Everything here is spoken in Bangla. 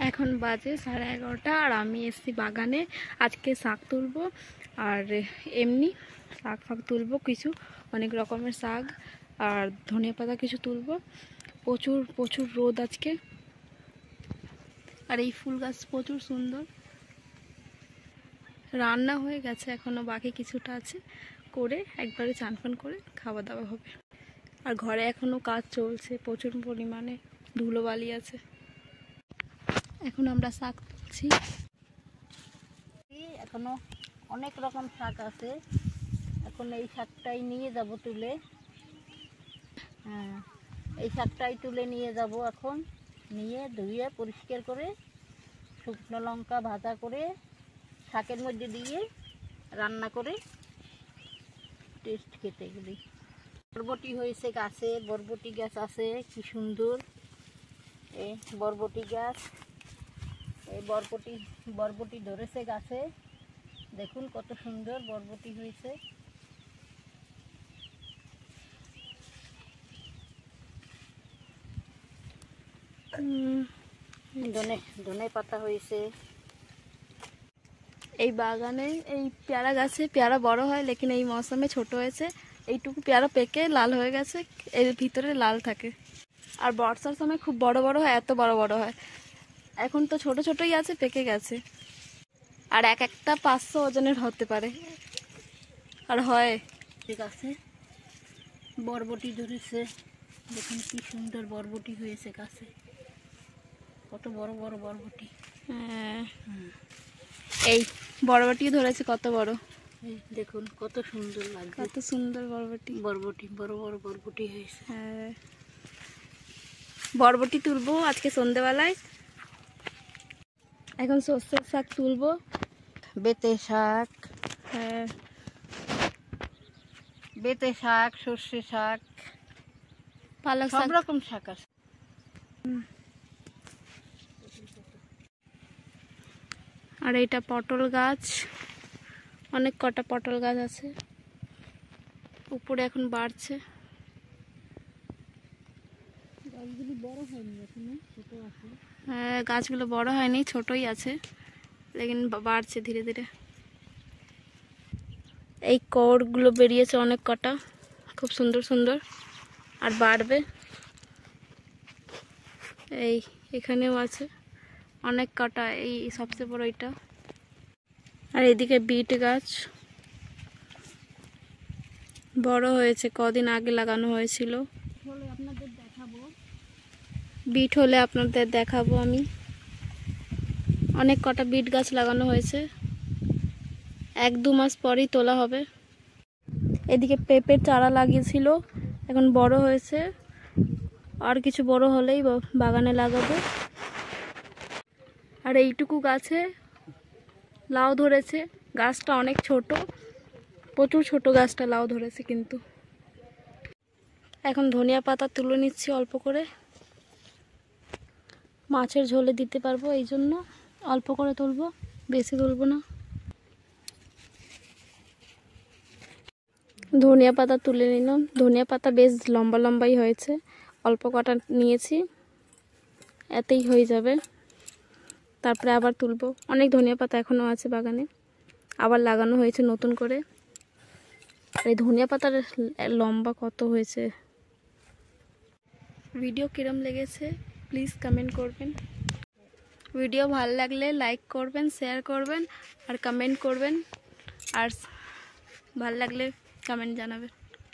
এখন বাজে 11:30 আর আমি এসছি বাগানে আজকে শাক তুলবো। আর এমনি শাক ফাক তুলবো, কিছু অনেক রকমের শাক আর ধনিয়া পাতা কিছু তুলবো। প্রচুর প্রচুর রোদ আজকে। আর এই ফুল গাছ প্রচুর সুন্দর। রান্না হয়ে গেছে, এখনো বাকি কিছুটা আছে, করে একবারে চান ফান করে খাওয়া দাওয়া হবে। আর ঘরে এখনো কাজ চলছে, প্রচুর পরিমাণে ধুলোবালি আছে। এখন আমরা শাক তুলছি। এখনো অনেক রকম শাক আছে, এখন এই শাকটাই নিয়ে যাব তুলে। হ্যাঁ, এই শাকটাই তুলে নিয়ে যাব এখন। নিয়ে ধুয়ে পরিষ্কার করে শুকনো লঙ্কা ভাজা করে শাকের মধ্যে দিয়ে রান্না করে টেস্ট খেতে গেলি। বরবটি হয়েছে গাছে, বরবটি গাছ আছে, কি সুন্দর এই বরবটি গাছ। এই বরবটি ধরেছে গাছে, দেখুন কত সুন্দর বরবটি হয়েছে। ধনে পাতা হয়েছে। এই বাগানে এই পেয়ারা গাছে পেয়ারা বড় হয়, লেকিন এই মৌসুমে ছোট হয়েছে। এইটুকু পেয়ারা পেকে লাল হয়ে গেছে, এর ভিতরে লাল থাকে। আর বর্ষার সময় খুব বড় বড় হয়, এত বড় বড় হয়। এখন তো ছোট ছোটই আছে, পেকে গেছে। আর এক একটা 500 ওজনের হতে পারে। আর হয় ঠিক আছে, বরবটি ধরেছে, দেখুন কি সুন্দর বরবটি হয়েছে গাছে, কত বড় বড় বরবটি। হ্যাঁ, এই বরবটি ধরেছে কত বড়, দেখুন কত সুন্দর লাগছে, কত সুন্দর বরবটি। বরবটি বড় বড় বরবটি হয়েছে। হ্যাঁ, বরবটি তুলবো আজকে সন্ধ্যেবেলায়। এখন সর্ষের শাক তুলবো, বেতে শাক। হ্যাঁ, বেতে শাক, সর্ষে শাক, পালক সব শাক, রকম শাক আছে। আর এইটা পটল গাছ, অনেক কটা পটল গাছ আছে, উপরে এখন বাড়ছে। গাছগুলি বড় হয়নি এখনো, ছোট আছে। হ্যাঁ, গাছগুলো বড় হয়নি, ছোটই আছে, লেকিন বাড়ছে ধীরে ধীরে। এই কোড়গুলো বেরিয়েছে অনেক কটা, খুব সুন্দর সুন্দর, আর বাড়বে। এই এখানেও আছে অনেক কটা, এই সবচেয়ে বড় এটা। আর এদিকে বিট গাছ বড় হয়েছে, কদিন আগে লাগানো হয়েছিল। আপনাদের দেখাবো, বিট হলে আপনাদের দেখাবো আমি। অনেক কটা বিট গাছ লাগানো হয়েছে, 1-2 মাস পরেই তোলা হবে। এদিকে পেঁপের চারা লাগিয়েছিল, এখন বড় হয়েছে, আর কিছু বড় হলেই বাগানে লাগাবো। আর এইটুকু গাছে লাউ ধরেছে, গাছটা অনেক ছোট, প্রচুর ছোট গাছটা, লাউ ধরেছে কিন্তু। এখন ধনিয়া পাতা তুলে নিচ্ছি অল্প করে, মাছের ঝোলে দিতে পারবো, এই জন্য অল্প করে তুলবো, বেশি তুলবো না। ধনিয়া পাতা তুলে নিলাম, ধনিয়া পাতা বেশ লম্বা লম্বাই হয়েছে, অল্প কটা নিয়েছি, এতেই হয়ে যাবে। তারপরে আবার তুলবো, অনেক ধনিয়া পাতা এখনও আছে বাগানে, আবার লাগানো হয়েছে নতুন করে। এই ধনিয়া পাতার লম্বা কত হয়েছে। ভিডিও কিরম লেগেছে প্লিজ কমেন্ট করবেন। ভিডিও ভালো লাগলে লাইক করবেন, শেয়ার করবেন আর কমেন্ট করবেন। আর ভালো লাগলে কমেন্ট জানাবেন।